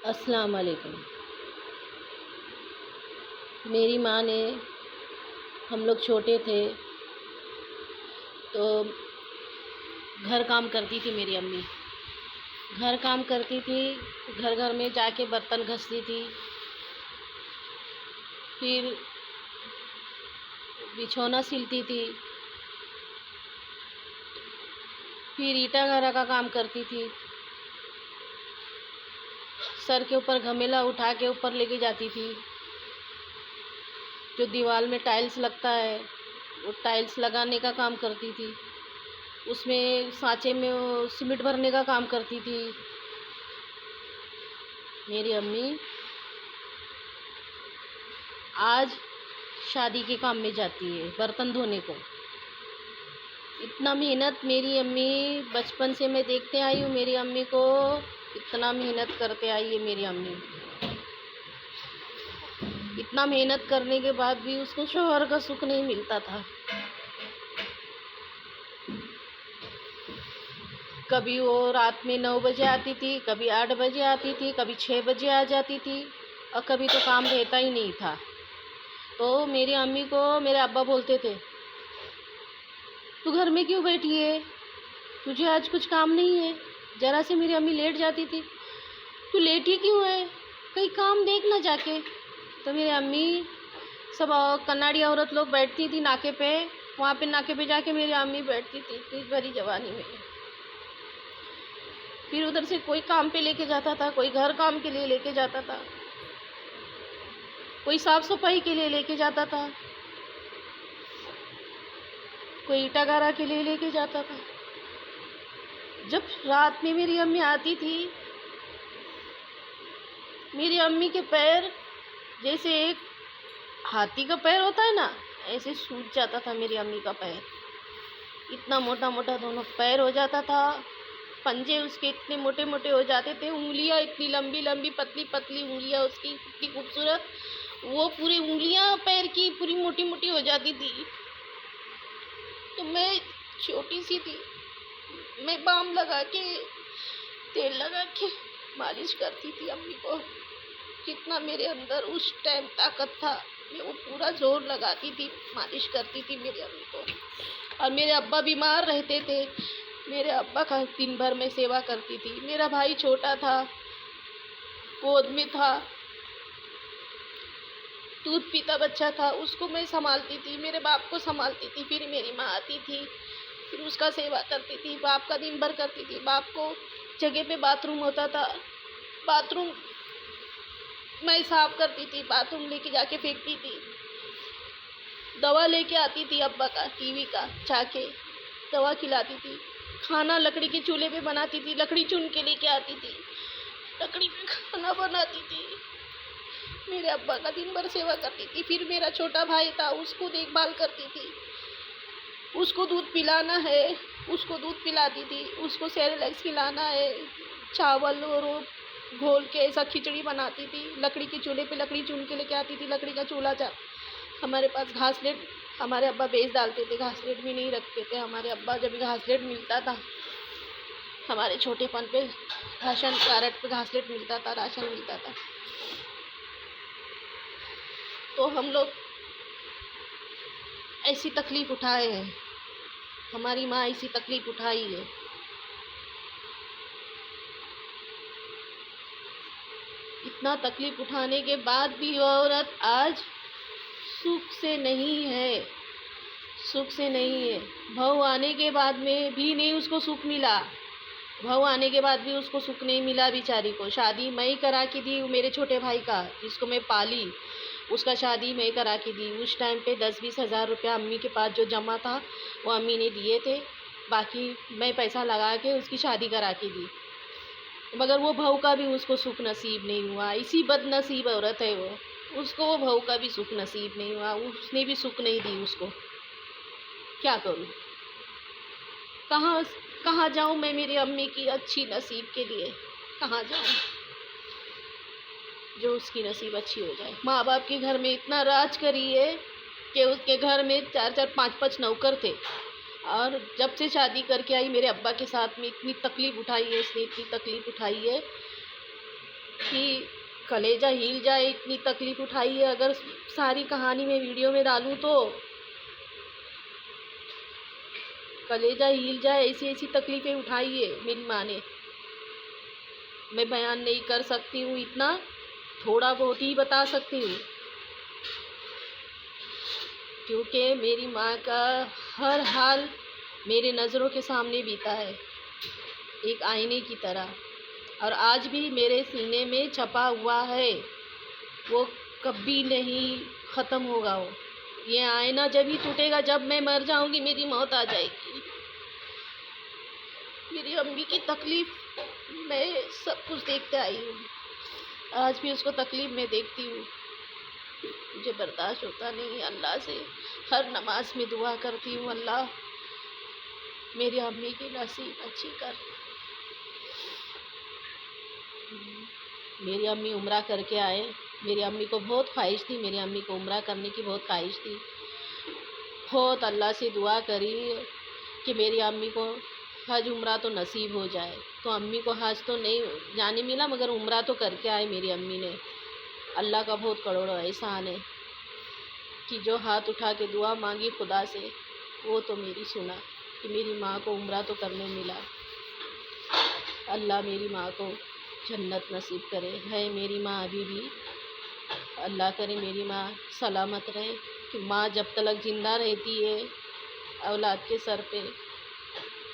السلام علیکم۔ میری ماں نے، ہم لوگ چھوٹے تھے تو گھر کام کرتی تھی میری امی، گھر کام کرتی تھی، گھر گھر میں جا کے برتن گھستی تھی، پھر بچھونا سلتی تھی، پھر اینٹا گھرا کا کام کرتی تھی، سر کے اوپر گھمیلا اٹھا کے اوپر لے کے جاتی تھی، جو دیوار میں ٹائلز لگتا ہے وہ ٹائلز لگانے کا کام کرتی تھی، اس میں سانچے میں سیمنٹ بھرنے کا کام کرتی تھی میری امی۔ آج شادی کے کام میں جاتی ہے، برتن دھونے کو۔ اتنا محنت میری امی بچپن سے میں دیکھتے آئی ہوں، میری امی کو اتنا محنت کرتے آئی ہے میری امی۔ اتنا محنت کرنے کے بعد بھی اس کو شوہر کا سکھ نہیں ملتا تھا۔ کبھی وہ رات میں 9 بجے آتی تھی، کبھی 8 بجے آتی تھی، کبھی 6 بجے آ جاتی تھی، اور کبھی تو کام رہتا ہی نہیں تھا۔ تو میری امی کو میرے ابا بولتے تھے، تو گھر میں کیوں بیٹھی ہے؟ تجھے آج کچھ کام نہیں ہے؟ ذرا سے میری امی لیٹ جاتی تھی، تو لیٹ ہی کیوں ہے؟ کہیں کام دیکھنا جا کے۔ تو میری امی سب کناڑی عورت لوگ بیٹھتی تھی ناکے پہ، وہاں پہ ناکے پہ جا کے میری امی بیٹھتی تھی اتنی بڑی جوانی میں۔ پھر ادھر سے کوئی کام پہ لے کے جاتا تھا، کوئی گھر کام کے لیے لے کے جاتا تھا، کوئی صاف صفائی کے لیے لے کے جاتا تھا، کوئی اینٹا گارا کے لیے لے کے جاتا تھا۔ جب رات میں میری امی آتی تھی، میری امی کے پیر جیسے ایک ہاتھی کا پیر ہوتا ہے نا، ایسے سوج جاتا تھا میری امی کا پیر۔ اتنا موٹا موٹا دونوں پیر ہو جاتا تھا، پنجے اس کے اتنے موٹے موٹے ہو جاتے تھے، انگلیاں اتنی لمبی لمبی پتلی پتلی انگلیاں اس کی اتنی خوبصورت، وہ پوری انگلیاں پیر کی پوری موٹی موٹی ہو جاتی تھی۔ تو میں چھوٹی سی تھی، میں بام لگا کے تیل لگا کے مالش کرتی تھی امی کو۔ جتنا میرے اندر اس ٹائم طاقت تھا میں وہ پورا زور لگاتی تھی، مالش کرتی تھی میری امی کو۔ اور میرے ابا بیمار رہتے تھے، میرے ابا کا دن بھر میں سیوا کرتی تھی۔ میرا بھائی چھوٹا تھا، گود میں تھا، دودھ پیتا بچہ تھا، اس کو میں سنبھالتی تھی، میرے باپ کو سنبھالتی تھی۔ پھر میری ماں آتی تھی، پھر اس کا سیوا کرتی تھی، باپ کا دن بھر کرتی تھی۔ باپ کو جگہ پہ باتھ روم ہوتا تھا، باتھ روم میں صاف کرتی تھی، باتھ روم لے کے جا کے پھینکتی تھی، دوا لے کے آتی تھی ابا کا ٹی وی کا جا کے دوا کھلاتی تھی، کھانا لکڑی کے چولہے پہ بناتی تھی، لکڑی چن کے لے کے آتی تھی، لکڑی پہ کھانا بناتی تھی، میرے ابا کا دن بھر سیوا کرتی تھی۔ پھر میرا چھوٹا بھائی تھا، اس کو دیکھ بھال کرتی تھی، اس کو دودھ پلانا ہے اس کو دودھ پلاتی تھی، اس کو سیریلیکس کھلانا ہے، چاول اور گھول کے ایسا کھچڑی بناتی تھی، لکڑی کے چولہے پہ لکڑی چن کے لے کے آتی تھی، لکڑی کا چولہا ہمارے پاس گھاسلیٹ، ہمارے ابا بیچ ڈالتے تھے، گھاسلیٹ بھی نہیں رکھتے تھے ہمارے ابا۔ جب گھاسلیٹ ملتا تھا ہمارے چھوٹے پن پہ، راشن کارٹ پہ گھاسلیٹ ملتا تھا، راشن ملتا تھا، تو ہم لوگ ایسی تکلیف اٹھائے ہیں، ہماری ماں ایسی تکلیف اٹھائی ہے۔ اتنا تکلیف اٹھانے کے بعد بھی وہ عورت آج سکھ سے نہیں ہے، سکھ سے نہیں ہے۔ بہو آنے کے بعد میں بھی نہیں اس کو سکھ ملا، بہو آنے کے بعد بھی اس کو سکھ نہیں ملا بیچاری کو۔ شادی میں ہی کرا کے دی میرے چھوٹے بھائی کا، جس کو میں پالی، اس کا شادی میں کرا کے دی۔ اس ٹائم پہ 10-20 ہزار روپیہ امی کے پاس جو جمع تھا وہ امی نے دیے تھے، باقی میں پیسہ لگا کے اس کی شادی کرا کے دی، مگر وہ بہو کا بھی اس کو سکھ نصیب نہیں ہوا۔ اسی بد نصیب عورت ہے وہ، اس کو وہ بہو کا بھی سکھ نصیب نہیں ہوا، اس نے بھی سکھ نہیں دی اس کو۔ کیا کروں، کہاں جاؤں میں میری امی کی اچھی نصیب کے لیے، کہاں جاؤں جو اس کی نصیب اچھی ہو جائے۔ ماں باپ کے گھر میں اتنا راج کری ہے کہ اس کے گھر میں 4-4 5-5 نوکر تھے، اور جب سے شادی کر کے آئی میرے ابا کے ساتھ میں اتنی تکلیف اٹھائی ہے اس نے، اتنی تکلیف اٹھائی ہے کہ کلیجہ ہل جائے، اتنی تکلیف اٹھائی ہے، اگر ساری کہانی میں ویڈیو میں ڈالوں تو کلیجہ ہل جائے، ایسی ایسی تکلیفیں اٹھائی ہے میری ماں نے، میں بیان نہیں کر سکتی ہوں، اتنا تھوڑا بہت ہی بتا سکتی ہوں، کیونکہ میری ماں کا ہر حال میرے نظروں کے سامنے بیتا ہے ایک آئینے کی طرح، اور آج بھی میرے سینے میں چھپا ہوا ہے، وہ کبھی نہیں ختم ہوگا۔ وہ یہ آئینہ جب ہی ٹوٹے گا جب میں مر جاؤں گی، میری موت آ جائے گی۔ میری امی کی تکلیف میں سب کچھ دیکھتے آئی ہوں، آج بھی اس کو تکلیف میں دیکھتی ہوں، مجھے برداشت ہوتا نہیں۔ اللہ سے ہر نماز میں دعا کرتی ہوں، اللہ میری امی کی نصیب اچھی کر۔ میری امی عمرہ کر کے آئے، میری امی کو بہت خواہش تھی، میری امی کو عمرہ کرنے کی بہت خواہش تھی، بہت اللہ سے دعا کری کہ میری امی کو حج عمرہ تو نصیب ہو جائے، تو امی کو حج تو نہیں جانے ملا مگر عمرہ تو کر کے آئے میری امی نے۔ اللہ کا بہت کروڑوں احسان ہے کہ جو ہاتھ اٹھا کے دعا مانگی خدا سے وہ تو میری سنا، کہ میری ماں کو عمرہ تو کرنے ملا۔ اللہ میری ماں کو جنت نصیب کرے، ہے میری ماں ابھی بھی، اللہ کرے میری ماں سلامت رہے، کہ ماں جب تک زندہ رہتی ہے اولاد کے سر پہ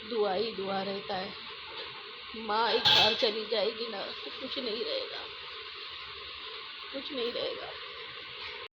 دعا ہی دعا رہتا ہے، ماں ایک بار چلی جائے گی نا تو کچھ نہیں رہے گا، کچھ نہیں رہے گا۔